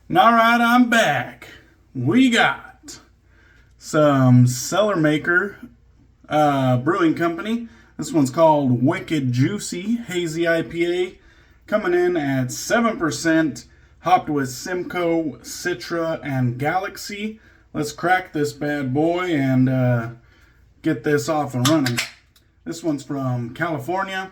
All right, I'm back. We got some Cellarmaker Brewing Company. This one's called Wicked Juicy Hazy IPA, coming in at 7%, hopped with Simcoe, Citra, and Galaxy. Let's crack this bad boy and get this off and running. This one's from California,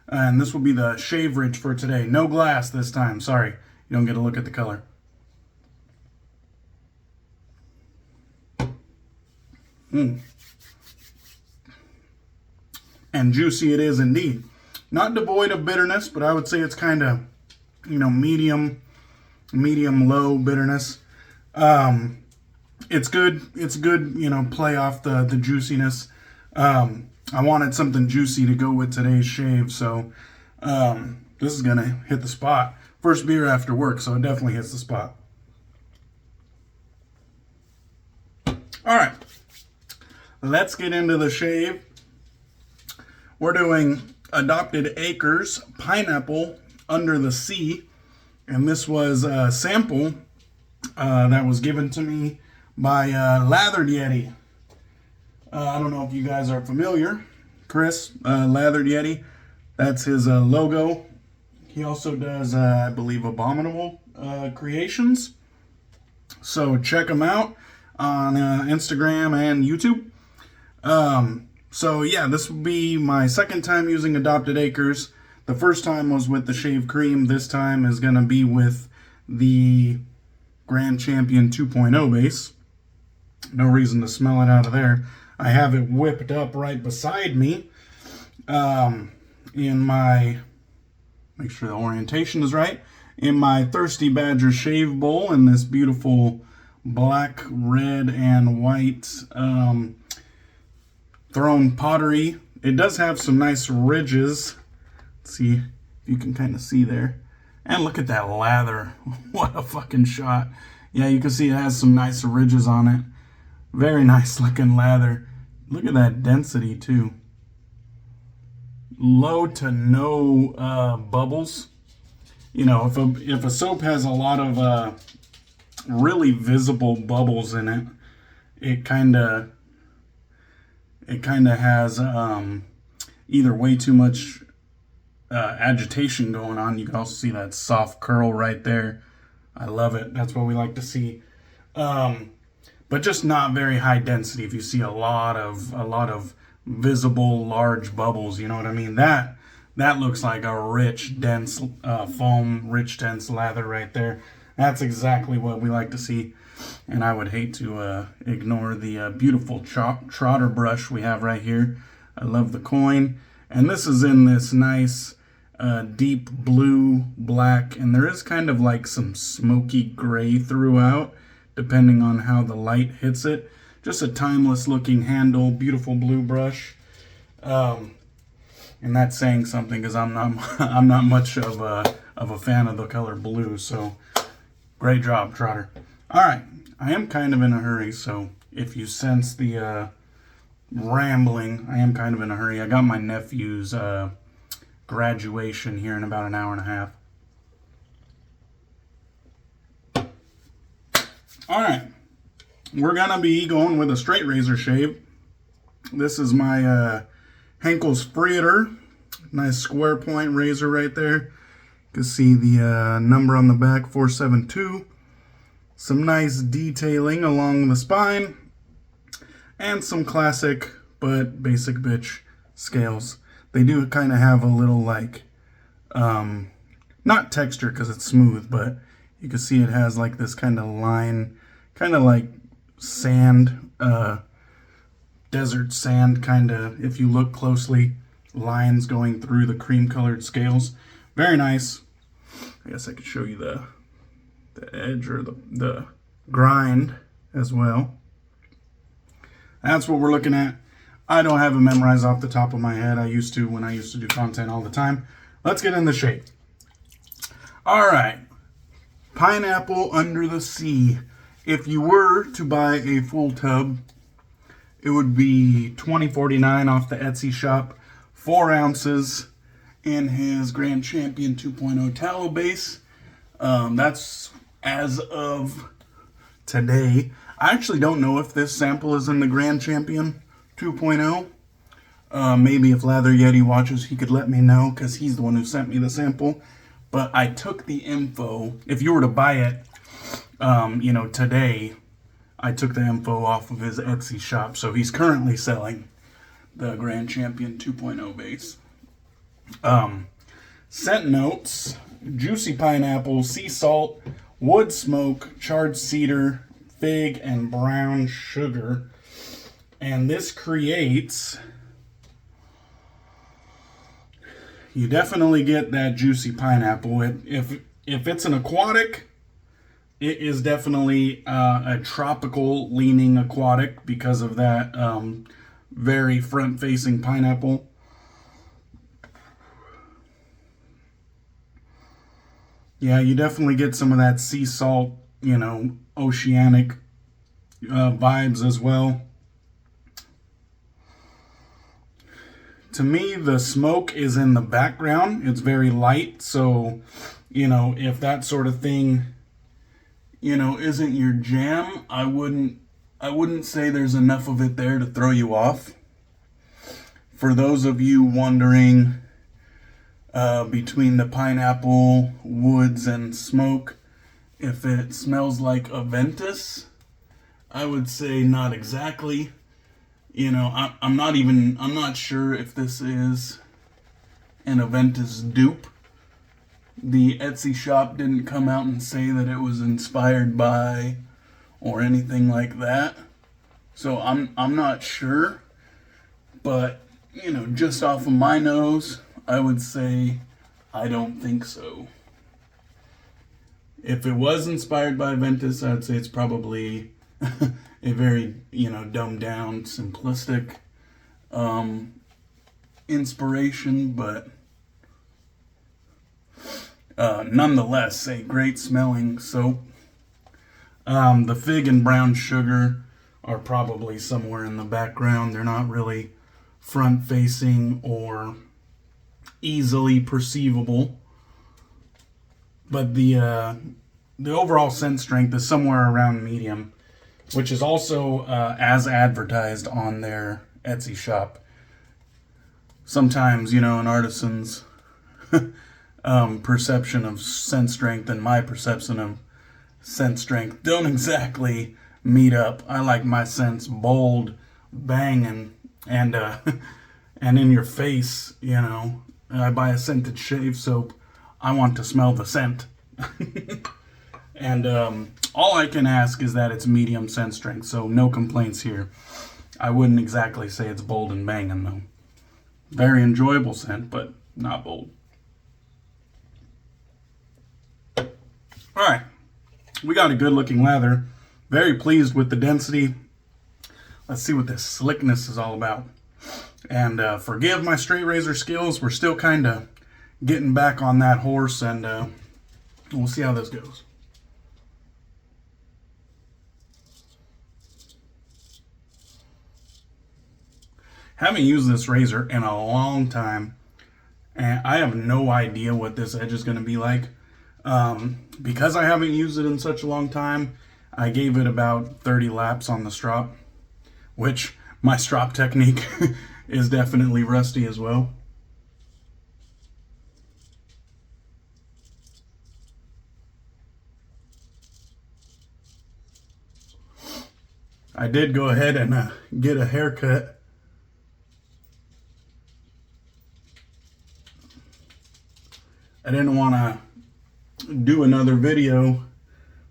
and this will be the shave ridge for today. No glass this time. Sorry, you don't get a look at the color. And juicy it is indeed. Not devoid of bitterness, but I would say it's kind of, medium low bitterness. It's good. It's good, play off the juiciness. I wanted something juicy to go with today's shave, so this is gonna hit the spot. First beer after work, so it definitely hits the spot. All right. Let's get into the shave. We're doing Adopted Acres Pineapple Under the Sea. And this was a sample that was given to me by Lathered Yeti. I don't know if you guys are familiar. Chris, Lathered Yeti. That's his logo. He also does, I believe, Abominable Creations. So check him out on Instagram and YouTube. So yeah, this will be my second time using Adopted Acres. The first time was with the shave cream. This time is going to be with the Grand Champion 2.0 base. No reason to smell it out of there. I have it whipped up right beside me in my, make sure the orientation is right, in my Thirsty Badger shave bowl in this beautiful black, red, and white Throne pottery. It does have some nice ridges. Let's see if you can kind of see there. And look at that lather. What a fucking shot. Yeah, you can see it has some nice ridges on it. Very nice looking lather. Look at that density too. Low to no bubbles. If a soap has a lot of really visible bubbles in it, it kind of has either way too much agitation going on. You can also see that soft curl right there. I love it. That's what we like to see. But just not very high density. If you see a lot of visible large bubbles, you know what I mean? That looks like a rich, dense foam, rich, dense lather right there. That's exactly what we like to see. And I would hate to ignore the beautiful Trotter brush we have right here. I love the coin. And this is in this nice deep blue, black, and there is kind of like some smoky gray throughout, depending on how the light hits it. Just a timeless looking handle, beautiful blue brush. And that's saying something because I'm not much of a fan of the color blue. So great job, Trotter. All right, I am kind of in a hurry, so if you sense the rambling, I am kind of in a hurry. I got my nephew's graduation here in about an hour and a half. All right, we're gonna be going with a straight razor shave. This is my Henckels Friodur, nice square point razor right there. You can see the number on the back, 472. Some nice detailing along the spine, and some classic but basic bitch scales. They do kind of have a little like, not texture because it's smooth, but you can see it has like this kind of line, kind of like sand, desert sand kind of, if you look closely, lines going through the cream colored scales. Very nice. I guess I could show you the edge or the grind as well. That's what we're looking at. I don't have it memorized off the top of my head. I used to when I used to do content all the time. Let's get in the shave. All right. Pineapple Under the Sea. If you were to buy a full tub, it would be $20.49 off the Etsy shop. 4 ounces in his Grand Champion 2.0 tallow base. That's as of today. I actually don't know if this sample is in the Grand Champion 2.0. Maybe if Lathered Yeti watches, he could let me know, because he's the one who sent me the sample. But I took the info. If you were to buy it, today, I took the info off of his Etsy shop. So he's currently selling the Grand Champion 2.0 base. Scent notes: juicy pineapple, sea salt, wood smoke, charred cedar, fig, and brown sugar. And this creates... You definitely get that juicy pineapple. If it's an aquatic, it is definitely a tropical leaning aquatic because of that very front-facing pineapple. Yeah, you definitely get some of that sea salt, oceanic vibes as well. To me, the smoke is in the background. It's very light, so, if that sort of thing, isn't your jam, I wouldn't say there's enough of it there to throw you off. For those of you wondering, between the pineapple, woods, and smoke, if it smells like Aventus, I would say not exactly. I'm not sure if this is an Aventus dupe. The Etsy shop didn't come out and say that it was inspired by or anything like that. So I'm not sure. But, just off of my nose, I would say I don't think so. If it was inspired by Aventus, I'd say it's probably a very, dumbed down, simplistic inspiration, but nonetheless, a great smelling soap. The fig and brown sugar are probably somewhere in the background. They're not really front-facing or easily perceivable, but the overall scent strength is somewhere around medium, which is also as advertised on their Etsy shop. Sometimes, an artisan's perception of scent strength and my perception of scent strength don't exactly meet up. I like my scents bold, banging, and in your face. I buy a scented shave soap. I want to smell the scent. And all I can ask is that it's medium scent strength, so no complaints here. I wouldn't exactly say it's bold and banging, though. Very enjoyable scent, but not bold. Alright, we got a good looking lather. Very pleased with the density. Let's see what this slickness is all about. And forgive my straight razor skills. We're still kind of getting back on that horse, and we'll see how this goes. Haven't used this razor in a long time, and I have no idea what this edge is going to be like. Because I haven't used it in such a long time, I gave it about 30 laps on the strop, which my strop technique is definitely rusty as well. I did go ahead and get a haircut. I didn't want to do another video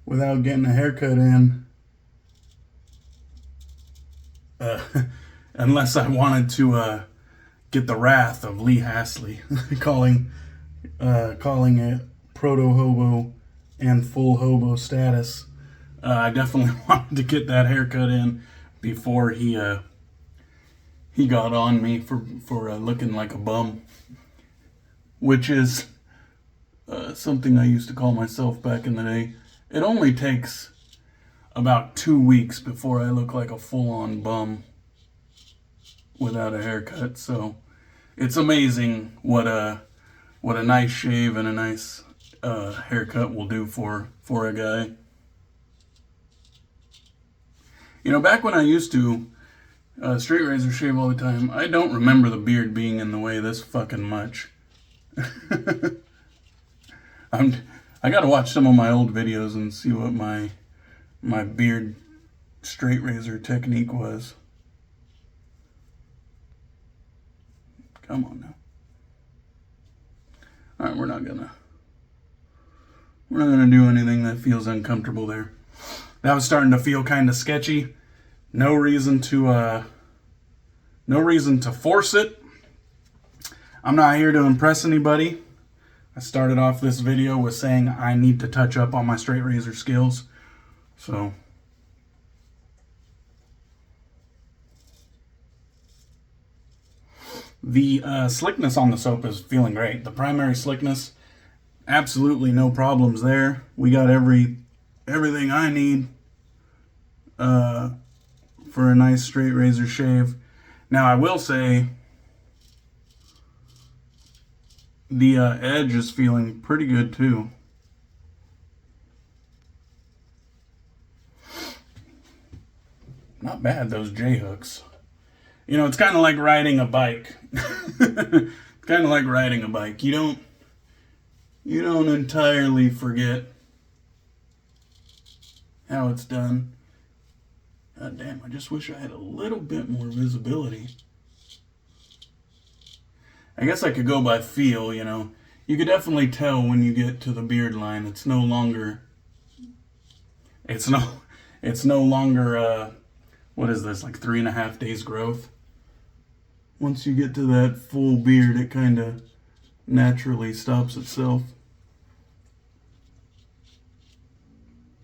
without getting a haircut in. Unless I wanted to get the wrath of Lee Hasley calling it proto-hobo and full hobo status. I definitely wanted to get that haircut in before he got on me for looking like a bum, which is something I used to call myself back in the day. It only takes about 2 weeks before I look like a full-on bum without a haircut. So it's amazing what a nice shave and a nice haircut will do for a guy. You know, back when I used to straight razor shave all the time, I don't remember the beard being in the way this fucking much. I gotta watch some of my old videos and see what my beard straight razor technique was. Come on now. Alright, we're not gonna do anything that feels uncomfortable there. That was starting to feel kind of sketchy. No reason to force it. I'm not here to impress anybody. I started off this video with saying I need to touch up on my straight razor skills. So the slickness on the soap is feeling great. The primary slickness, absolutely no problems there. We got everything I need for a nice straight razor shave. Now I will say the edge is feeling pretty good too. Not bad, those J-hooks. You know, it's kind of like riding a bike. It's kind of like riding a bike. You don't entirely forget how it's done. God damn, I just wish I had a little bit more visibility. I guess I could go by feel, you know. You could definitely tell when you get to the beard line. It's no longer, what is this, like 3.5 days growth? Once you get to that full beard, it kind of naturally stops itself.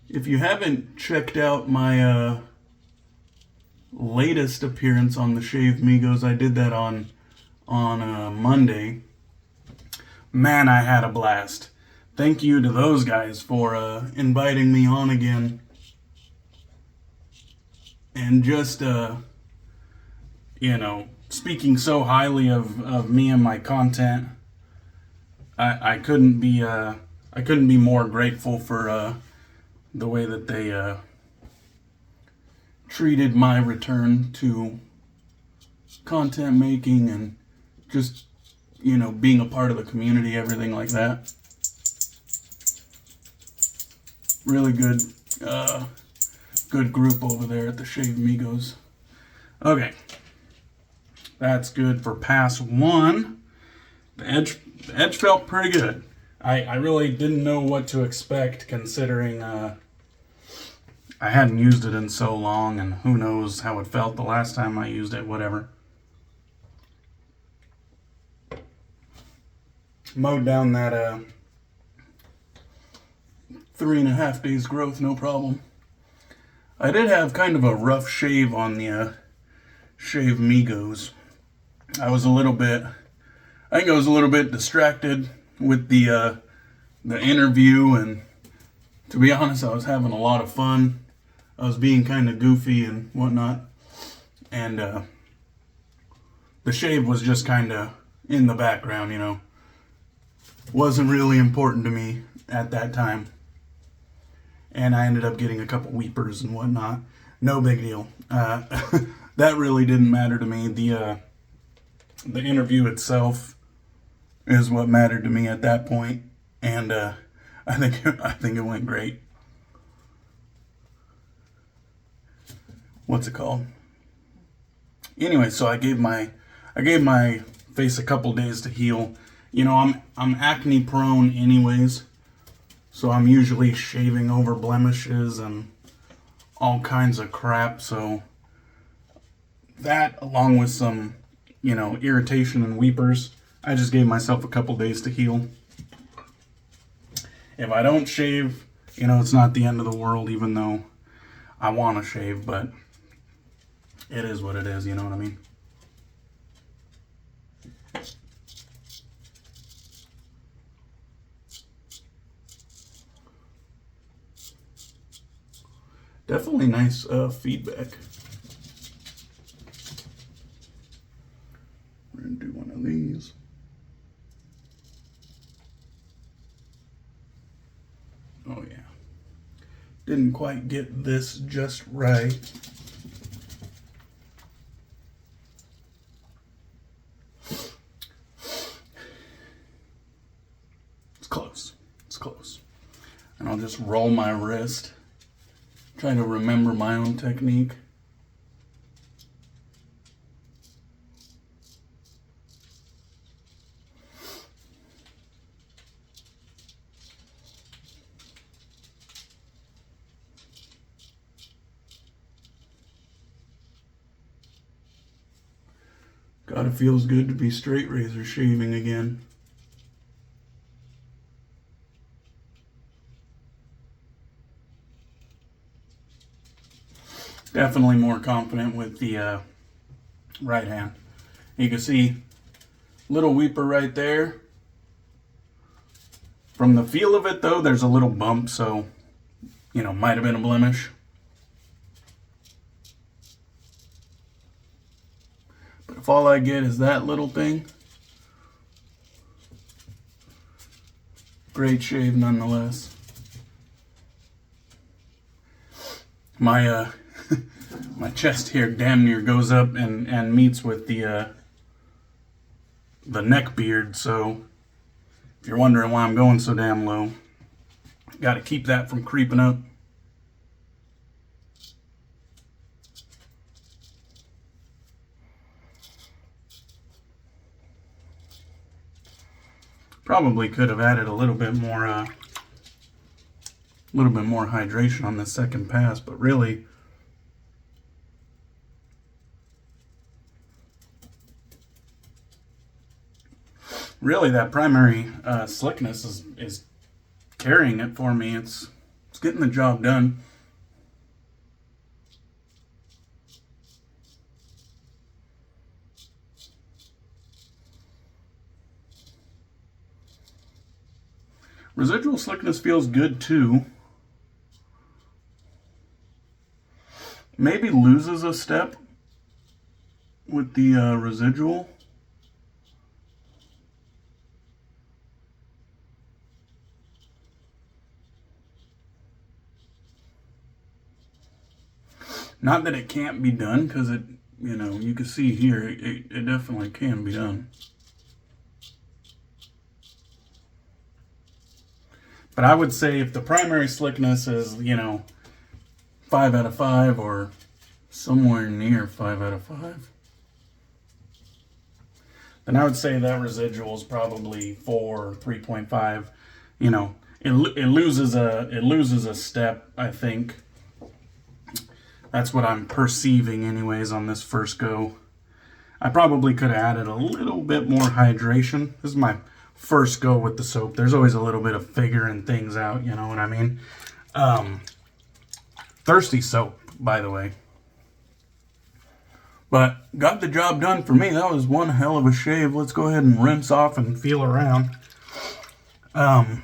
If you haven't checked out my latest appearance on the Shave Migos, I did that on Monday. Man, I had a blast. Thank you to those guys for inviting me on again. And just, you know, speaking so highly of me and my content. I couldn't be more grateful for the way that they treated my return to content making and just, you know, being a part of the community, everything like that. Really good good group over there at the Shave Migos. Okay, that's good for pass one. The edge felt pretty good. I really didn't know what to expect, considering I hadn't used it in so long, and who knows how it felt the last time I used it, whatever. Mowed down that 3.5 days growth, no problem. I did have kind of a rough shave on the Shave Migos. I think I was a little bit distracted with the interview, and to be honest, I was having a lot of fun. I was being kind of goofy and whatnot, and the shave was just kind of in the background, you know. Wasn't really important to me at that time. And I ended up getting a couple weepers and whatnot. No big deal. That really didn't matter to me. The interview itself is what mattered to me at that point, and I think it went great. What's it called? Anyway, so I gave my face a couple days to heal. You know, I'm acne prone anyways. So I'm usually shaving over blemishes and all kinds of crap. So that, along with some, you know, irritation and weepers, I just gave myself a couple days to heal. If I don't shave, you know, it's not the end of the world, even though I want to shave, but it is what it is, you know what I mean? Definitely nice feedback. We're going to do one of these. Didn't quite get this just right. It's close. It's close. And I'll just roll my wrist. Try to remember my own technique. God, it feels good to be straight razor shaving again. Definitely more confident with the right hand. You can see little weeper right there. From the feel of it though, there's a little bump, so, you know, might have been a blemish. But if all I get is that little thing, great shave nonetheless. My my chest hair damn near goes up and meets with the neck beard, so if you're wondering why I'm going so damn low, got to keep that from creeping up. Probably could have added a little bit more hydration on the second pass, but really, that primary slickness is carrying it for me. It's getting the job done. Residual slickness feels good too. Maybe loses a step with the residual. Not that it can't be done, because it, you know, you can see here, it definitely can be done. But I would say if the primary slickness is, you know, 5 out of 5 or somewhere near 5 out of 5, then I would say that residual is probably 4 or 3.5. You know, it loses a step, I think. That's what I'm perceiving anyways on this first go. I probably could have added a little bit more hydration. This is my first go with the soap. There's always a little bit of figuring things out, you know what I mean? Thirsty soap, by the way. But got the job done for me. That was one hell of a shave. Let's go ahead and rinse off and feel around. I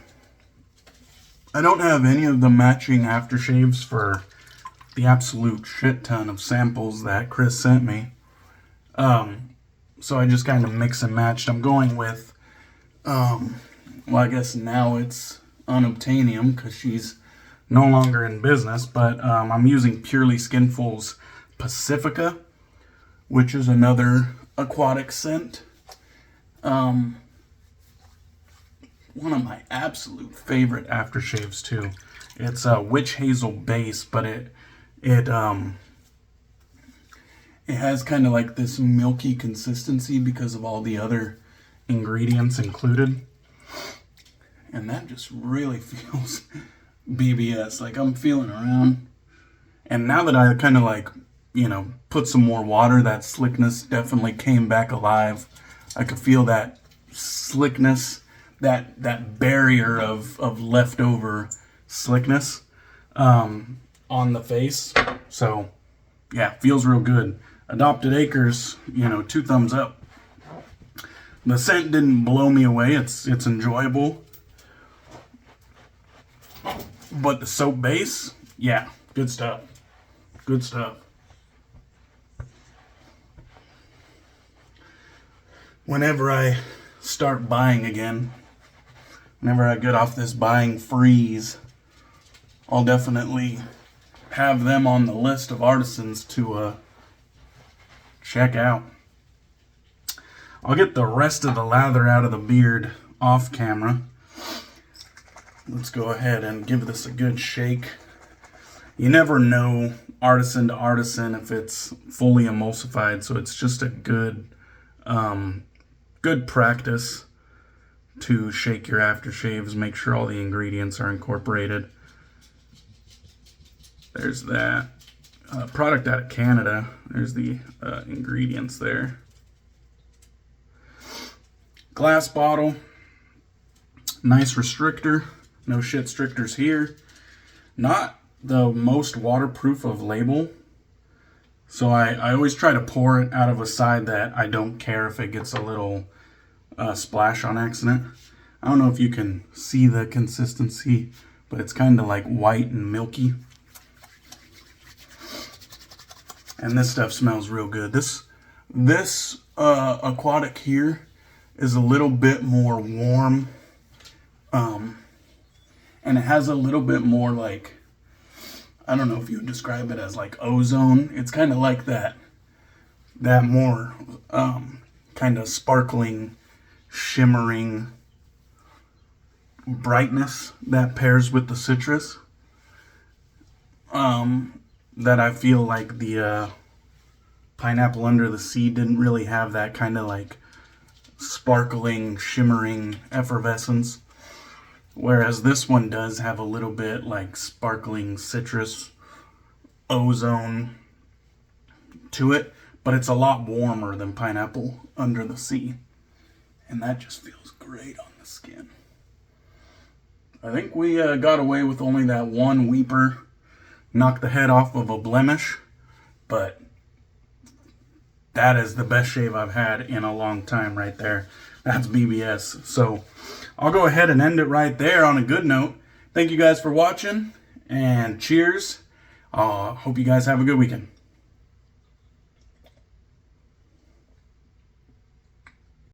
don't have any of the matching aftershaves for the absolute shit ton of samples that Chris sent me. So I just kind of mix and matched. I'm going with, well, I guess now it's unobtainium because she's no longer in business, but I'm using purely Skinful's Pacifica, which is another aquatic scent. One of my absolute favorite aftershaves too. It's a witch hazel base, but it has kind of like this milky consistency because of all the other ingredients included. And that just really feels BBS. Like I'm feeling around. And now that I kind of like, you know, put some more water, that slickness definitely came back alive. I could feel that slickness, that barrier of leftover slickness on the face. So yeah, feels real good. Adopted Acres, you know, 2 thumbs up. The scent didn't blow me away. It's enjoyable. But the soap base, yeah, good stuff. Good stuff. Whenever I start buying again, whenever I get off this buying freeze, I'll definitely have them on the list of artisans to check out. I'll get the rest of the lather out of the beard off camera. Let's go ahead and give this a good shake. You never know, artisan to artisan, if it's fully emulsified, so it's just a good good practice to shake your aftershaves, make sure all the ingredients are incorporated. There's that. Product out of Canada. There's the ingredients there. Glass bottle. Nice restrictor. No shit strictors here. Not the most waterproof of label. So I always try to pour it out of a side that I don't care if it gets a little splash on accident. I don't know if you can see the consistency, but it's kind of like white and milky. And this stuff smells real good. This aquatic here is a little bit more warm. And it has a little bit more like, I don't know if you would describe it as like ozone. It's kind of like that more kind of sparkling, shimmering brightness that pairs with the citrus. That I feel like the Pineapple Under the Sea didn't really have that kind of like sparkling, shimmering effervescence. Whereas this one does have a little bit like sparkling citrus ozone to it, but it's a lot warmer than Pineapple Under the Sea. And that just feels great on the skin. I think we got away with only that one weeper. Knocked the head off of a blemish, but that is the best shave I've had in a long time right there. That's BBS. So I'll go ahead and end it right there on a good note. Thank you guys for watching, and cheers. Hope you guys have a good weekend.